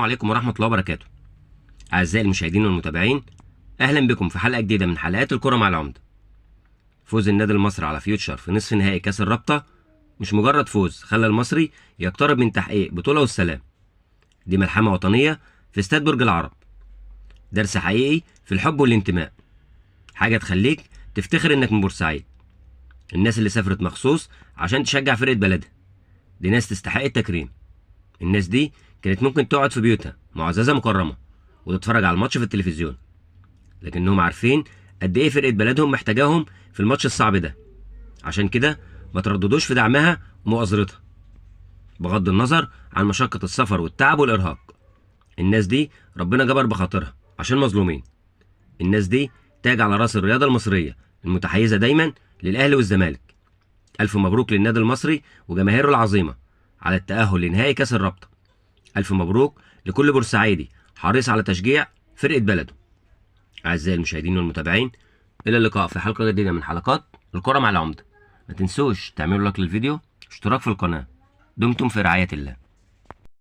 عليكم ورحمة الله وبركاته. أعزائي المشاهدين والمتابعين، أهلا بكم في حلقة جديدة من حلقات الكرة مع العمدة. فوز النادي المصري على فيوتشر في نصف نهائي كأس الرابطة مش مجرد فوز خلى المصري يقترب من تحقيق بطولة والسلام، دي ملحمة وطنية في استاد برج العرب، درس حقيقي في الحب والانتماء، حاجة تخليك تفتخر إنك من بورسعيد. الناس اللي سافرت مخصوص عشان تشجع فرقة بلدها دي ناس تستحق التكريم. الناس دي كانت ممكن تقعد في بيوتها معززة مكرمة وتتفرج على الماتش في التلفزيون، لكنهم عارفين قد ايه فرقة بلدهم محتاجاهم في الماتش الصعب ده، عشان كده ما ترددوش في دعمها ومؤازرتها بغض النظر عن مشقة السفر والتعب والإرهاق. الناس دي ربنا جبر بخاطرها عشان مظلومين. الناس دي تاج على راس الرياضة المصرية المتحيزة دايما للأهلي والزمالك. ألف مبروك للنادي المصري وجماهيره العظيمة على التأهل لنهائي كأس الرابطة. ألف مبروك لكل بورسعيدي حريص على تشجيع فرقة بلده. أعزائي المشاهدين والمتابعين، إلى اللقاء في حلقة جديدة من حلقات الكرة مع العمدة. ما تنسوش تعملوا لايك للفيديو، اشتراك في القناة. دمتم في رعاية الله.